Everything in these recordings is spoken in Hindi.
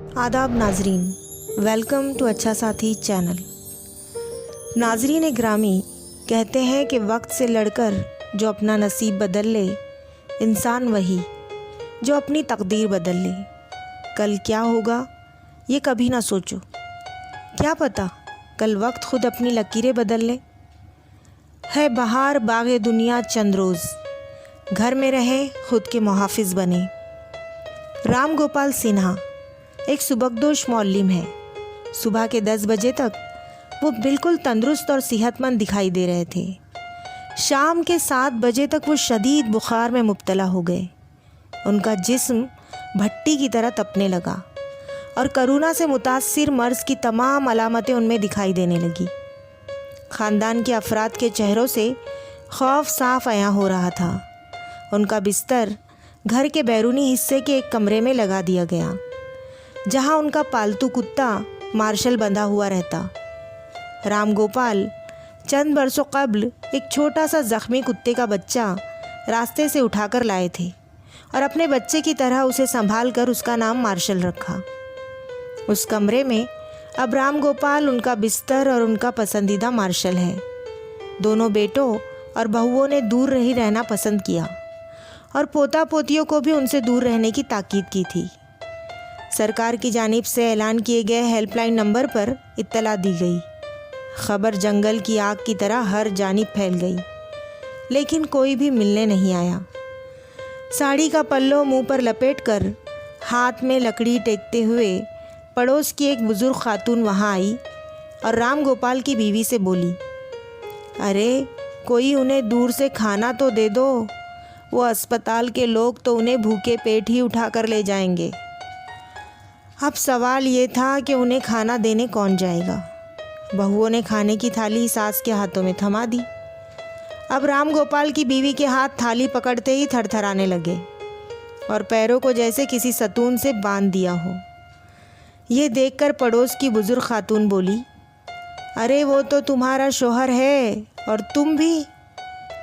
आदाब नाजरीन, वेलकम टू अच्छा साथी चैनल। नाजरीन ग्रामी, कहते हैं कि वक्त से लड़कर जो अपना नसीब बदल ले, इंसान वही जो अपनी तकदीर बदल ले। कल क्या होगा ये कभी ना सोचो, क्या पता कल वक्त खुद अपनी लकीरें बदल ले। है बहार बाग़े दुनिया चंद रोज़, घर में रहें खुद के मुहाफिज बने। राम गोपाल सिन्हा एक सुबकदोश मौल्लिम है। सुबह के 10 बजे तक वो बिल्कुल तंदुरुस्त और सेहतमंद दिखाई दे रहे थे। शाम के 7 बजे तक वो शदीद बुखार में मुब्तला हो गए। उनका जिस्म भट्टी की तरह तपने लगा और कोरोना से मुतासिर मर्ज़ की तमाम अलामतें उनमें दिखाई देने लगी। ख़ानदान के अफराद के चेहरों से खौफ साफ आया हो रहा था। उनका बिस्तर घर के बैरूनी हिस्से के एक कमरे में लगा दिया गया, जहां उनका पालतू कुत्ता मार्शल बंधा हुआ रहता। राम गोपाल चंद बरसों कब्ल एक छोटा सा ज़ख्मी कुत्ते का बच्चा रास्ते से उठाकर लाए थे और अपने बच्चे की तरह उसे संभाल कर उसका नाम मार्शल रखा। उस कमरे में अब राम गोपाल उनका बिस्तर और उनका पसंदीदा मार्शल है। दोनों बेटों और बहुओं ने दूर ही रहना पसंद किया और पोता पोतियों को भी उनसे दूर रहने की ताकीद की थी। सरकार की जानिब से ऐलान किए गए हेल्पलाइन नंबर पर इत्तला दी गई। खबर जंगल की आग की तरह हर जानिब फैल गई, लेकिन कोई भी मिलने नहीं आया। साड़ी का पल्लो मुंह पर लपेटकर हाथ में लकड़ी टेकते हुए पड़ोस की एक बुज़ुर्ग खातून वहाँ आई और राम गोपाल की बीवी से बोली, अरे कोई उन्हें दूर से खाना तो दे दो, वो अस्पताल के लोग तो उन्हें भूखे पेट ही उठा कर ले जाएंगे। अब सवाल ये था कि उन्हें खाना देने कौन जाएगा। बहुओं ने खाने की थाली सास के हाथों में थमा दी। अब राम गोपाल की बीवी के हाथ थाली पकड़ते ही थरथराने लगे और पैरों को जैसे किसी सतून से बांध दिया हो। ये देखकर पड़ोस की बुजुर्ग खातून बोली, अरे वो तो तुम्हारा शोहर है और तुम भी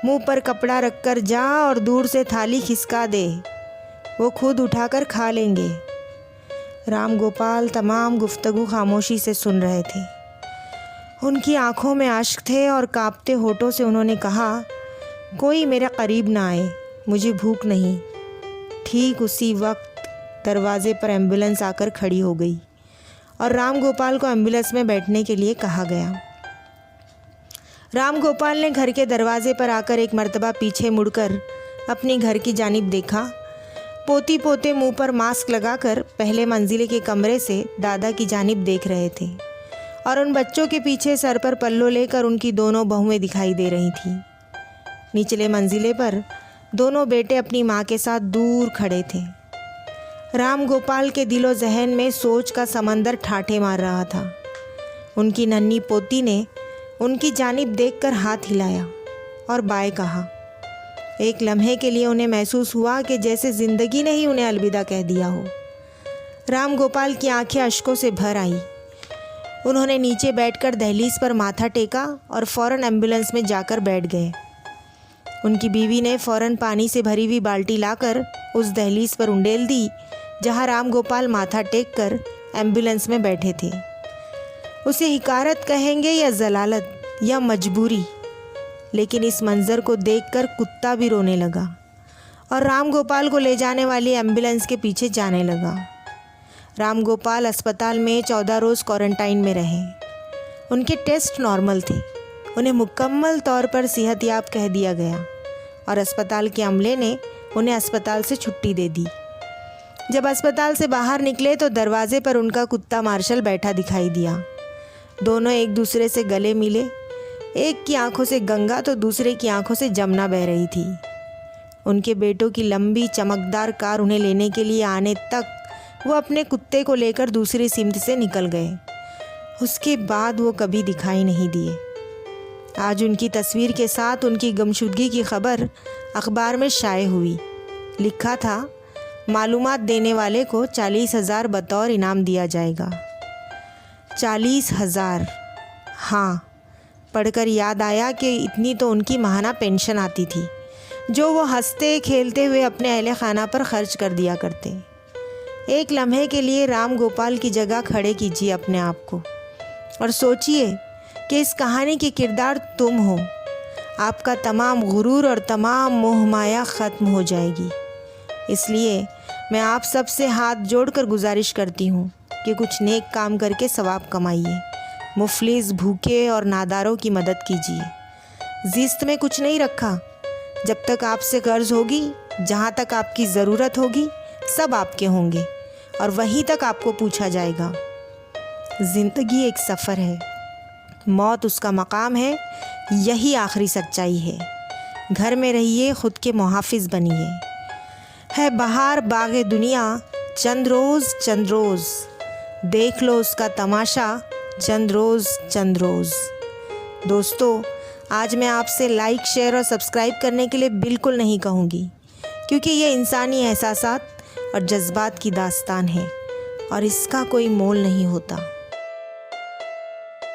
मुंह पर कपड़ा रखकर जा और दूर से थाली खिसका दे, वो खुद उठाकर खा लेंगे। राम गोपाल तमाम गुफ्तगू खामोशी से सुन रहे थे। उनकी आंखों में आश्क थे और कांपते होठों से उन्होंने कहा, कोई मेरे करीब ना आए, मुझे भूख नहीं। ठीक उसी वक्त दरवाजे पर एम्बुलेंस आकर खड़ी हो गई और राम गोपाल को एम्बुलेंस में बैठने के लिए कहा गया। राम गोपाल ने घर के दरवाजे पर आकर एक मर्तबा पीछे मुड़कर अपनी घर की जानिब देखा। पोती पोते मुंह पर मास्क लगाकर पहले मंजिले के कमरे से दादा की जानिब देख रहे थे और उन बच्चों के पीछे सर पर पल्लो लेकर उनकी दोनों बहुएं दिखाई दे रही थीं। निचले मंजिले पर दोनों बेटे अपनी माँ के साथ दूर खड़े थे। राम गोपाल के दिलो जहन में सोच का समंदर ठाठे मार रहा था। उनकी नन्ही पोती ने उनकी जानिब देखकर हाथ हिलाया और बाय कहा। एक लम्हे के लिए उन्हें महसूस हुआ कि जैसे ज़िंदगी ने ही उन्हें अलविदा कह दिया हो। राम गोपाल की आंखें अश्कों से भर आईं। उन्होंने नीचे बैठकर दहलीज पर माथा टेका और फ़ौरन एम्बुलेंस में जाकर बैठ गए। उनकी बीवी ने फ़ौरन पानी से भरी हुई बाल्टी लाकर उस दहलीज पर उंडेल दी जहां राम गोपाल माथा टेक कर एम्बुलेंस में बैठे थे। उसे हिकारत कहेंगे या जलालत या मजबूरी, लेकिन इस मंज़र को देखकर कुत्ता भी रोने लगा और राम गोपाल को ले जाने वाली एम्बुलेंस के पीछे जाने लगा। राम गोपाल अस्पताल में 14 रोज़ क्वारंटाइन में रहे। उनके टेस्ट नॉर्मल थे। उन्हें मुकम्मल तौर पर सेहतयाब कह दिया गया और अस्पताल के अमले ने उन्हें अस्पताल से छुट्टी दे दी। जब अस्पताल से बाहर निकले तो दरवाजे पर उनका कुत्ता मार्शल बैठा दिखाई दिया। दोनों एक दूसरे से गले मिले। एक की आंखों से गंगा तो दूसरे की आंखों से जमुना बह रही थी। उनके बेटों की लंबी चमकदार कार उन्हें लेने के लिए आने तक वो अपने कुत्ते को लेकर दूसरी सिमत से निकल गए। उसके बाद वो कभी दिखाई नहीं दिए। आज उनकी तस्वीर के साथ उनकी गुमशुदगी की खबर अखबार में शाये हुई। लिखा था, मालूमात देने वाले को 40,000 बतौर इनाम दिया जाएगा। 40,000। हाँ, पढ़कर याद आया कि इतनी तो उनकी माहाना पेंशन आती थी, जो वो हंसते खेलते हुए अपने अहले खाना पर खर्च कर दिया करते। एक लम्हे के लिए राम गोपाल की जगह खड़े कीजिए अपने आप को और सोचिए कि इस कहानी के किरदार तुम हो। आपका तमाम गुरूर और तमाम मोह माया ख़त्म हो जाएगी। इसलिए मैं आप सब से हाथ जोड़कर गुजारिश करती हूँ कि कुछ नेक काम करके सवाब कमाइए, मुफलिस, भूखे और नादारों की मदद कीजिए। ज़िस्त में कुछ नहीं रखा। जब तक आपसे कर्ज होगी, जहाँ तक आपकी ज़रूरत होगी, सब आपके होंगे और वहीं तक आपको पूछा जाएगा। ज़िंदगी एक सफ़र है, मौत उसका मकाम है, यही आखिरी सच्चाई है। घर में रहिए, ख़ुद के मुहाफ़िज़ बनिए। है बहार बाग़े दुनिया, चंद रोज़ देख लो उसका तमाशा, चंद रोज़। दोस्तों, आज मैं आपसे लाइक, शेयर और सब्सक्राइब करने के लिए बिल्कुल नहीं कहूँगी, क्योंकि ये इंसानी एहसासात और जज्बात की दास्तान है और इसका कोई मोल नहीं होता।